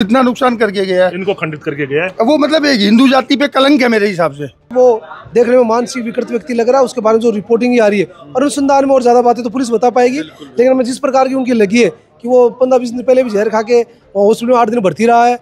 इतना नुकसान करके गया है, इनको खंडित करके गया है। वो मतलब एक हिंदू जाति पे कलंक है मेरे हिसाब से। वो देखने में मानसिक विकृत व्यक्ति लग रहा है, उसके बारे में जो रिपोर्टिंग ही आ रही है और अनुसंधान में और ज्यादा बातें तो पुलिस बता पाएगी। लेकिन हमें जिस प्रकार की उनकी लगी है कि वो 15-20 दिन पहले भी जहर खा के हॉस्पिटल में 8 दिन भर्ती रहा है।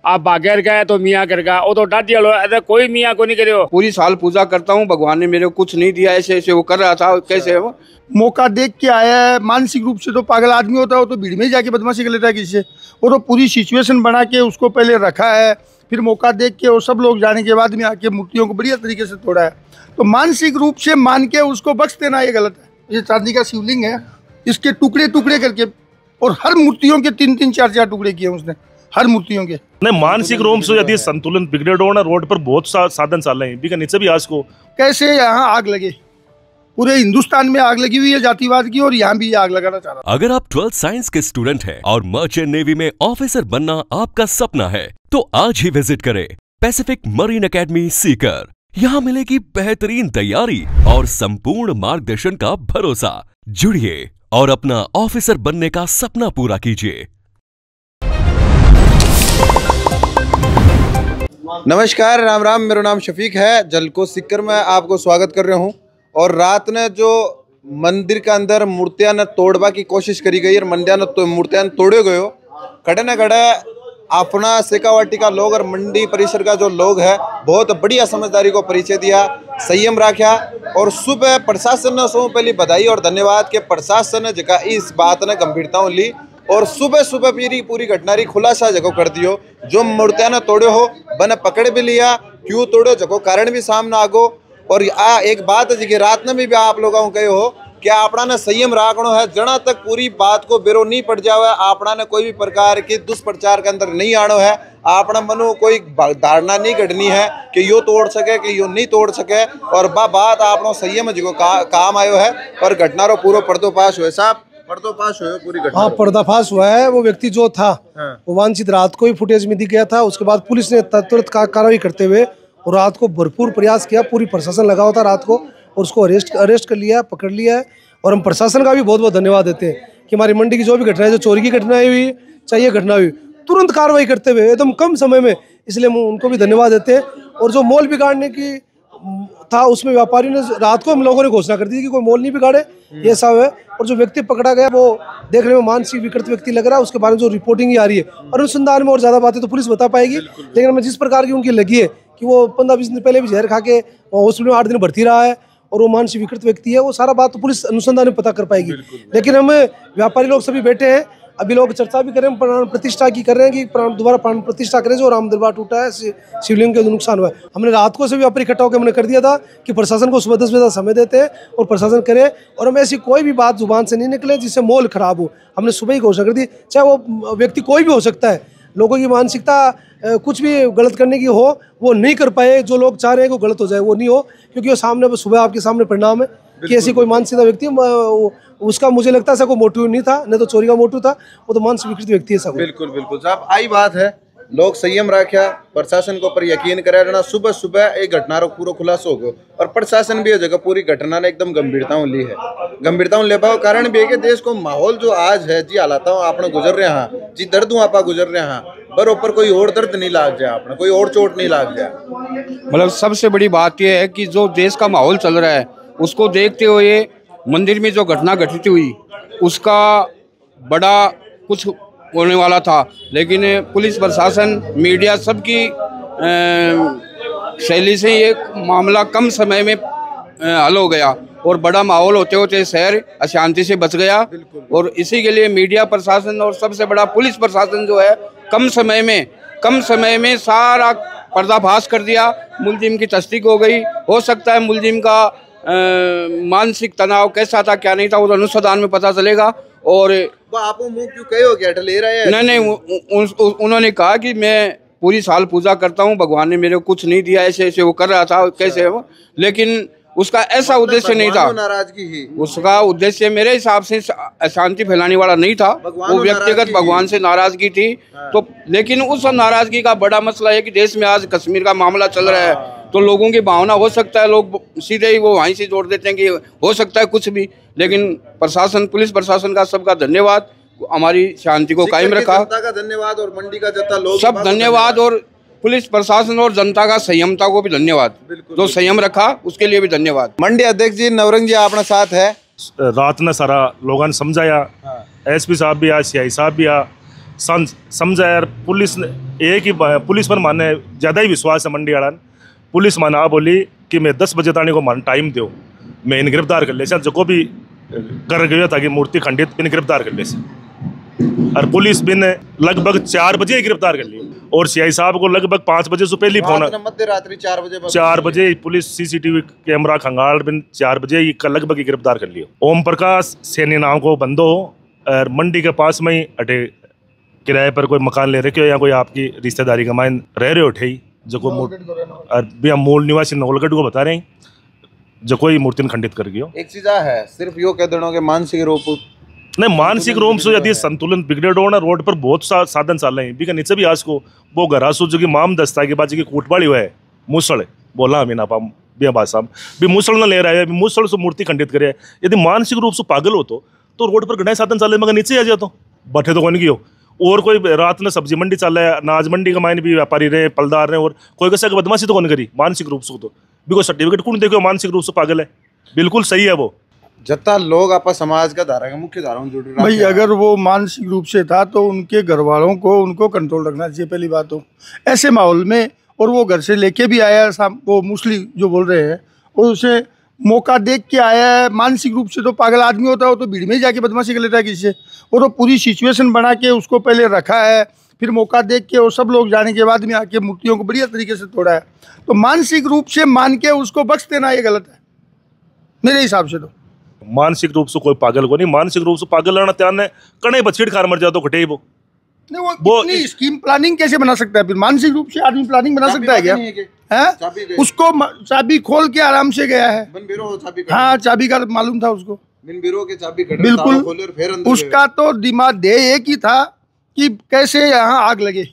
आप बागैर गए तो मियाँ कर गया, वो तो डांट लो, ऐसा कोई मियाँ को नहीं करे हो। पूरी साल पूजा करता हूँ, भगवान ने मेरे को कुछ नहीं दिया, ऐसे ऐसे वो कर रहा था। कैसे वो मौका देख के आया है, मानसिक रूप से तो पागल आदमी होता है, वो तो भीड़ में ही जाके बदमाशी कर लेता है किसी से। वो तो पूरी सिचुएशन बना के उसको पहले रखा है, फिर मौका देख के वो सब लोग जाने के बाद में आके मूर्तियों को बढ़िया तरीके से तोड़ा है। तो मानसिक रूप से मान के उसको बख्श देना ये गलत है। ये चांदी का शिवलिंग है, इसके टुकड़े टुकड़े करके और हर मूर्तियों के 3-3, 4-4 टुकड़े किए उसने, हर मूर्तियों के। नहीं, मानसिक रूप से यदि संतुलन बिगड़े हो ना, रोड पर बहुत साधन चल रहे हैं, भी नीचे भी आज को कैसे यहाँ आग लगे, पूरे हिंदुस्तान में आग लगी हुई है जातिवाद की, और यहाँ भी आग लगाना चाह रहा। अगर आप 12th साइंस के स्टूडेंट हैं और मर्चेंट नेवी में ऑफिसर बनना आपका सपना है, तो आज ही विजिट करें पैसिफिक मरीन एकेडमी सीकर। यहाँ मिलेगी बेहतरीन तैयारी और संपूर्ण मार्गदर्शन का भरोसा। जुड़िए और अपना ऑफिसर बनने का सपना पूरा कीजिए। नमस्कार, राम राम। मेरा नाम शफीक है। जलको सीकर में आपको स्वागत कर रहा हूँ। और रात ने जो मंदिर के अंदर मूर्तियां ने तोड़वा की कोशिश करी गई और मूर्तियां तोड़े गए हो, खड़े न खड़े अपना शेखावाटी का लोग और मंडी परिसर का जो लोग है बहुत बढ़िया समझदारी को परिचय दिया, संयम रखा। और सुबह प्रशासन ने सौ पहली बधाई और धन्यवाद के प्रशासन ने जगह इस बात ने गंभीरता ली और सुबह सुबह पूरी घटना री खुलासा जगह कर दियो। जो मूर्तियां ने तोड़े हो बने पकड़ भी लिया, क्यों तोड़ो जगह कारण भी सामने आगो। और एक बात है कि रात में भी आप लोगों को कहे हो कि आपना ने संयम राखनो है, जना तक पूरी बात को बेरो नहीं पड़ जावे, आपना ने कोई भी प्रकार की दुष्प्रचार के अंदर नहीं आनो है। आपना मनो कोई धारणा नहीं घटनी है कि यो तोड़ सके कि यो नहीं तोड़ सके। और बात आपनो संयम जो काम आयो है और घटना रो पूरा पर्दोपाश हुए। साहब पर्दोपाश हुआ पूरी घटना? हाँ, पर्दाफाश हुआ है। वो व्यक्ति जो था वो वांछित रात को ही फुटेज में दिख गया था। उसके बाद पुलिस ने तुरंत कार्रवाई करते हुए और रात को भरपूर प्रयास किया, पूरी प्रशासन लगा हुआ था रात को, और उसको अरेस्ट कर लिया, पकड़ लिया है। और हम प्रशासन का भी बहुत बहुत धन्यवाद देते हैं कि हमारी मंडी की जो भी घटना है, जो चोरी की घटनाएं हुई चाहे ये घटना हुई, तुरंत कार्रवाई करते हुए एकदम कम समय में, इसलिए हम उनको भी धन्यवाद देते हैं। और जो मॉल बिगाड़ने की था उसमें व्यापारी ने रात को हम लोगों ने घोषणा कर दी कि कोई मॉल नहीं बिगाड़े, ये सब है। और जो व्यक्ति पकड़ा गया वो देखने में मानसिक विकृत व्यक्ति लग रहा है, उसके बारे में जो रिपोर्टिंग ही आ रही है और अनुसंधान में और ज्यादा बातें तो पुलिस बता पाएगी। लेकिन हमें जिस प्रकार की उनकी लगी है कि वो 15-20 दिन पहले भी जहर खा के हॉस्पिटल में 8 दिन भर्ती रहा है और वो मानसिक विकृत व्यक्ति है, वो सारा बात तो पुलिस अनुसंधान में पता कर पाएगी। लेकिन हम व्यापारी लोग सभी बैठे हैं, अभी लोग चर्चा भी करें, प्राण प्रतिष्ठा की कर रहे हैं कि दोबारा प्राण प्रतिष्ठा करें। जो राम दरबार टूटा है, शिवलिंग के जो नुकसान हुआ है, हमने रात को से व्यापारी इकट्ठा होकर हमने कर दिया था कि प्रशासन को सुबह 10 बजे समय देते हैं और प्रशासन करे और हम ऐसी कोई भी बात जुबान से नहीं निकले जिससे माहौल खराब हो। हमने सुबह ही घोषणा कर दी, चाहे वो व्यक्ति कोई भी हो सकता है। लोगों की मानसिकता कुछ भी गलत करने की हो वो नहीं कर पाए, जो लोग चाह रहे हैं कि वो गलत हो जाए वो नहीं हो, क्योंकि वो सामने सुबह आपके सामने परिणाम है कि ऐसी कोई मानसिकता व्यक्ति उसका मुझे लगता है ऐसा कोई मोटिव नहीं था, नहीं तो चोरी का मोटिव था, वो तो मानसिक विकृत व्यक्ति है सब। बिल्कुल बिल्कुल साहब, आई बात है। लोग संयम रखा, प्रशासन को पर यकीन करा रहना। सुबह सुबह एक घटना रो पूरा खुलासा हो गया और प्रशासन भी जगह पूरी घटना ने एकदम गंभीरता ली है। गंभीरता ले पाओ कारण भी है कि देश को माहौल जो आज है जी हालात आपने गुजर रहे हैं, जी दर्द आप गुजर रहे हैं, बरोबर कोई और दर्द नहीं लाग जाए, आपने कोई और चोट नहीं लाग जाए। मतलब सबसे बड़ी बात यह है कि जो देश का माहौल चल रहा है उसको देखते हुए मंदिर में जो घटना घटित हुई उसका बड़ा कुछ होने वाला था, लेकिन पुलिस प्रशासन मीडिया सबकी शैली से ये मामला कम समय में हल हो गया और बड़ा माहौल होते होते शहर अशांति से बच गया। और इसी के लिए मीडिया प्रशासन और सबसे बड़ा पुलिस प्रशासन जो है कम समय में सारा पर्दाफाश कर दिया। मुलजिम की तस्दीक हो गई। हो सकता है मुलजिम का मानसिक तनाव कैसा था क्या नहीं था वो तो अनुसंधान में पता चलेगा। और आप मुंह क्यों कहे हो क्या ले रहा है? नहीं, उन्होंने कहा कि मैं पूरी साल पूजा करता हूँ, भगवान ने मेरे को कुछ नहीं दिया, ऐसे ऐसे वो कर रहा था कैसे वो। लेकिन उसका ऐसा उद्देश्य नहीं था, नाराजगी ही उसका उद्देश्य मेरे हिसाब से अशांति फैलाने वाला नहीं था, वो व्यक्तिगत भगवान से नाराजगी थी। तो लेकिन उस नाराजगी का बड़ा मसला है कि देश में आज कश्मीर का मामला चल रहा है, तो लोगों की भावना हो सकता है लोग सीधे ही वो वहीं से जोड़ देते हैं कि हो सकता है कुछ भी। लेकिन प्रशासन, पुलिस प्रशासन का सबका धन्यवाद, हमारी शांति को कायम सिक्कर की रखा। जनता का धन्यवाद और मंडी का जनता लोग सब धन्यवाद और पुलिस प्रशासन और जनता का संयमता को भी धन्यवाद। जो संयम रखा उसके लिए भी धन्यवाद। मंडी अध्यक्ष जी नवरंग जी अपना साथ है। रात ने सारा लोगों ने समझाया, एसपी साहब भी आया, सीआई साहब भी आया, समझाया। पुलिस ने एक ही पुलिस पर माने ज़्यादा ही विश्वास है मंडी वाला। पुलिस माना बोली कि मैं 10 बजे ताने को मान टाइम दो, मैं इन गिरफ्तार कर ले जो को भी कर गया था कि मूर्ति खंडित इन गिरफ्तार कर ले। और पुलिस भी ने लगभग 4 बजे ही गिरफ्तार कर ली और सीआई साहब को लगभग 5 बजे से पहले फोन, मध्य रात्रि 4 बजे पुलिस सीसीटीवी कैमरा खंगाल बिन 4 बजे ही लगभग ही गिरफ्तार कर लिया। ओम प्रकाश सैनी नाम को बंदो और मंडी के पास में ही अटे किराए पर कोई मकान ले रखे हो या कोई आपकी रिश्तेदारी का माइन रह रहे हो उठे जो को और भी हम मूल निवासी नवलगढ़ को बता रहे हैं जो कोई मूर्ति खंडित कर गयो। एक चीज है सिर्फ यो कह देना कि मानसिक रूप नहीं, मानसिक रूप से यदि संतुलन बिगड़े हो ना, रोड पर बहुत साधन चल रहे हैं भी नीचे भी आज को वो घरासू जो कि माम दस्ता के बाद जो कोटवाड़ी हुआ है मूसड़ बोला हमें ना पाम बिया भाषा भी मूसड़ ना ले रहा है, मूसड़ से मूर्ति खंडित करे। यदि मानसिक रूप से पागल हो तो रोड पर घना साधन चल रहे मगर नीचे आ जाओ तो बैठे तो कौन की हो। और कोई रात में सब्जी मंडी चल रहा है, अनाज मंडी का मायने भी व्यापारी रहे, पलदार रहे और कोई कैसे बदमाशी तो कौन करी मानसिक रूप से तो भी कोई सर्टिफिकेट कौन देखो मानसिक रूप से पागल है। बिल्कुल सही है वो जत्ता लोग आपा समाज का धारा मुख्य धारा जुड़ रहा भाई। अगर वो मानसिक रूप से था तो उनके घर वालों को उनको कंट्रोल रखना चाहिए पहली बात तो ऐसे माहौल में। और वो घर से लेके भी आया वो मुस्लिम जो बोल रहे हैं और उसे मौका देख के आया है। मानसिक रूप से तो पागल आदमी होता है वो तो भीड़ में ही जाके बदमाशी कर लेता है किसी से। वो तो पूरी सिचुएशन बना के उसको पहले रखा है, फिर मौका देख के वो सब लोग जाने के बाद में आके मूर्तियों को बढ़िया तरीके से तोड़ा है। तो मानसिक रूप से मान के उसको बख्श देना ये गलत है मेरे हिसाब से। तो मानसिक रूप से कोई पागल को नहीं, मानसिक रूप से पागल रहना त्यार कड़े बछीड़ खार मर जाओ तो घटे वो नहीं। वो इतनी स्कीम प्लानिंग कैसे बना सकता है फिर? मानसिक रूप से आदमी प्लानिंग बना सकता है क्या? है उसको चाबी खोल के आराम से गया है। हाँ चाबी का मालूम था उसको, बिल्कुल। उसका तो दिमाग दे एक ही था कि कैसे यहाँ आग लगे।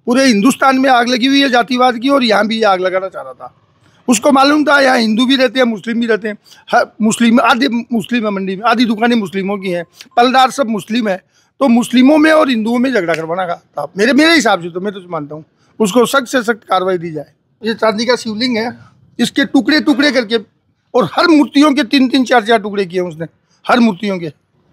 पूरे हिंदुस्तान में आग लगी हुई है जातिवाद की और यहाँ भी आग लगाना चाह रहा था। उसको मालूम था यहाँ हिंदू भी रहते हैं, मुस्लिम भी रहते हैं। हर मुस्लिम आधी मुस्लिम है मंडी में, आधी दुकानें मुस्लिमों की हैं, पलदार सब मुस्लिम है। तो मुस्लिमों में और हिंदुओं में झगड़ा करवाना था मेरे हिसाब से। तो मैं तो मानता हूँ उसको सख्त से सख्त कार्रवाई दी जाए। ये चांदी का शिवलिंग है, इसके टुकड़े टुकड़े करके और हर मूर्तियों के 3-3, 4-4 टुकड़े किए उसने। हर मूर्तियों के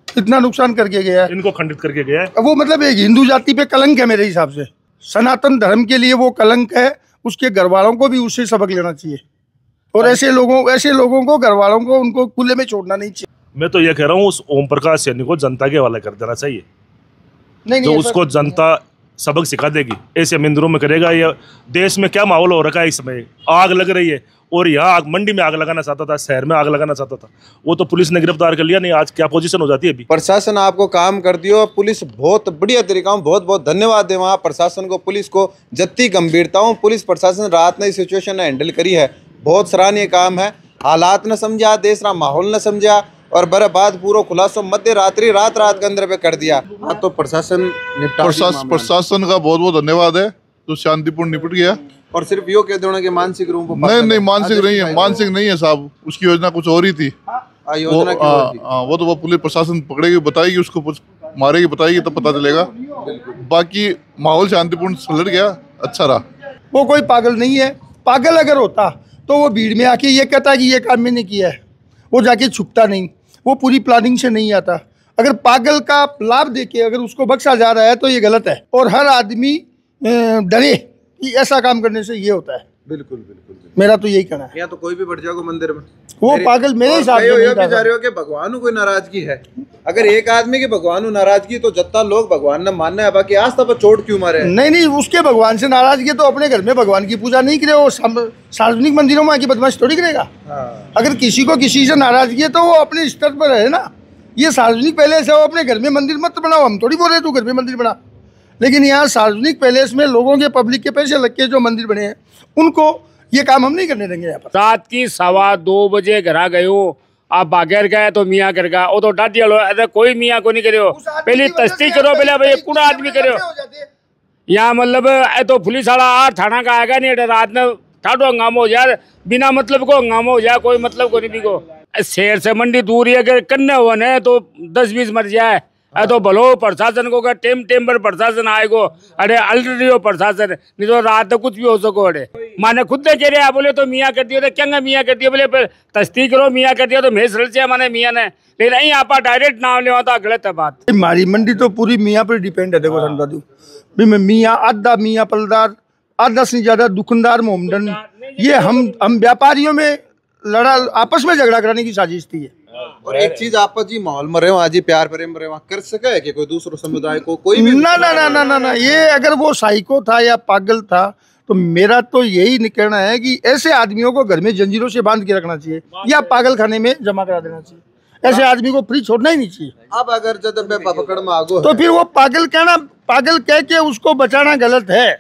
इतना नुकसान करके गया है, इनको खंडित करके गया है। वो मतलब एक हिंदू जाति पे कलंक है मेरे हिसाब से। सनातन धर्म के लिए वो कलंक है। उसके घर वालों को भी उससे सबक लेना चाहिए और ऐसे लोगों को घर वालों को उनको खुले में छोड़ना नहीं चाहिए। मैं तो ये कह रहा हूँ उस ओम प्रकाश सैनी को जनता के हवाले कर देना चाहिए। नहीं, तो उसको जनता सबक सिखा देगी। ऐसे मंदिरों में करेगा। या देश में क्या माहौल हो रखा है इस समय, आग लग रही है और यहाँ आग मंडी में आग लगाना चाहता था, शहर में आग लगाना चाहता था, वो तो पुलिस ने गिरफ्तार कर लिया। नहीं आज क्या पोजीशन हो जाती है अभी। प्रशासन आपको काम कर दियो, पुलिस बहुत बढ़िया तरीका बहुत बहुत धन्यवाद दे वहाँ प्रशासन को, पुलिस को जत्ती गंभीरता हूँ पुलिस प्रशासन रात ने सिचुएशन ने हैंडल करी है। बहुत सराहनीय काम है। हालात न समझा, देश का माहौल न समझा और बर्बाद पूरा खुलासा मध्य रात्रि रात के अंदर पे कर दिया। तो प्रशासन प्रशासन का बहुत बहुत धन्यवाद है तो शांतिपूर्ण निपट गया। और सिर्फ यो कह देना कि मानसिक रूप नहीं मानसिक नहीं है साहब, उसकी योजना कुछ और ही थी। वो तो वो पुलिस प्रशासन पकड़ेगी, बताएगी, उसको मारेगी, बताएगी तब पता चलेगा। बाकी माहौल शांतिपूर्ण सुलझ गया, अच्छा रहा। वो कोई पागल नहीं है। पागल अगर होता तो वो भीड़ में आके ये कहता कि ये काम मैंने किया है, वो जाके छुपता नहीं, वो पूरी प्लानिंग से नहीं आता। अगर पागल का लाभ देके अगर उसको बख्शा जा रहा है तो ये गलत है। और हर आदमी डरे कि ऐसा काम करने से ये होता है। बिल्कुल बिल्कुल मेरा तो यही कहना है। या तो कोई भी बढ़ जाएगा मंदिर में, वो पागल मेरे हिसाब से नहीं जा रहे हो कि भगवान कोई नाराजगी है। अगर एक आदमी के भगवान नाराजगी तो जत्ता लोग भगवान ने मानना है, बाकी आस्था पर चोट क्यों मारे? नहीं, उसके भगवान से नाराजगी तो अपने घर में भगवान की पूजा नहीं करे, वो सार्वजनिक मंदिरों में आके बदमाशी थोड़ी करेगा। अगर किसी को किसी से नाराजगी है तो वो अपने स्तर पर है ना। ये सार्वजनिक पैलेस है, वो अपने घर में मंदिर मत बनाओ। हम थोड़ी बोल रहे तू घर में मंदिर बना, लेकिन यहाँ सार्वजनिक पैलेस में लोगों के पब्लिक के पैसे लग के जो मंदिर बने हैं उनको ये काम हम नहीं करने देंगे। यहाँ पर रात की 2:15 बजे घर गए हो, आप बागैर गए तो मियाँ कर गया, वो तो डांटी लो। अरे कोई मियाँ को नहीं करो, पहले तस्ती करो, पहले भाई कौन आदमी करो। यहाँ मतलब तो पुलिस वाला थाना का आएगा नहीं, रात में ठाडो हंगामा हो जाए, बिना मतलब को हंगामा हो जाए, कोई मतलब को नहीं को। शहर से मंडी दूर है, अगर कन्ने हुआ है तो 10-20 मर जाए, तो भलो प्रशासन को का टेम पर प्रशासन आएगो। अरे ऑलरेडी हो प्रशासन, नहीं तो रात तक कुछ भी हो सको। अरे माने खुद कह रहे हैं, बोले तो मियाँ कर दिया तो क्या मियाँ कर दिया, बोले तस्दीक करो मियाँ कर दिया तो मेस रल से माने मियाँ ने, लेकिन नहीं आप डायरेक्ट नाम ले तो गलत है बात। हमारी मंडी तो पूरी मियाँ पर डिपेंड है। देखो समझा दूँ भी मैं मियाँ आधा मियाँ पलदार, आधा से ज्यादा दुकानदार मोमडन, ये हम व्यापारियों में लड़ा, आपस में झगड़ा कराने की साजिश थी। और एक चीज आप जी माहौल में रहे हो आज ही प्यार प्रेम रहे कर सके है कि कोई दूसरे समुदाय को कोई भी ना ना ना ना ना ना, ये अगर वो साइको था या पागल था तो मेरा तो यही कहना है कि ऐसे आदमियों को घर में जंजीरों से बांध के रखना चाहिए या पागल खाने में जमा करा देना चाहिए। ऐसे आदमी को फ्री छोड़ना ही नहीं चाहिए। अब अगर जब पकड़ में आगो तो फिर वो पागल कह के उसको बचाना गलत है।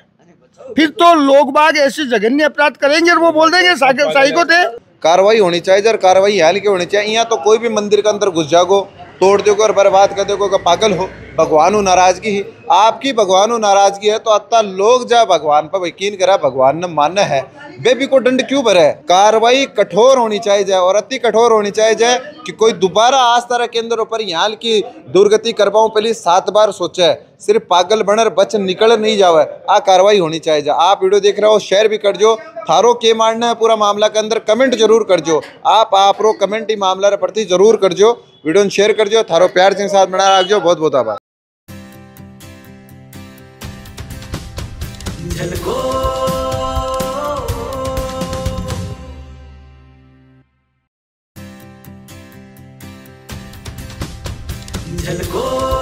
फिर तो लोग बाग ऐसे जघन्य अपराध करेंगे और वो बोल देंगे साइको थे। कार्रवाई होनी चाहिए और कार्रवाई हाल की होनी चाहिए। यहाँ तो कोई भी मंदिर के अंदर घुस जाओ, तोड़ दोगे और बर्बाद कर दोगे, पागल हो। भगवान नाराजगी ही आपकी, भगवान नाराजगी है तो अत्ता लोग जा भगवान पर यकीन करा, भगवान ने मानना है, बेबी को दंड क्यों भरे। कार्रवाई कठोर होनी चाहिए जाए और अति कठोर होनी चाहिए जाए कि कोई दोबारा आज तरह के अंदर ऊपर यहाँ की दुर्गति कर पाऊँ, पहले 7 बार सोचे, सिर्फ पागल बनर बच निकल नहीं जावे। आ कार्रवाई होनी चाहिए। आप वीडियो देख रहे हो शेयर भी कर जो, थारो के मानना है पूरा मामला के अंदर कमेंट जरूर कर जो। आप रो कमेंट ही मामला रे प्रति जरूर कर जो, वीडियो शेयर कर जो, थारो प्यार के साथ बना रख जो। बहुत बहुत आभार। झलको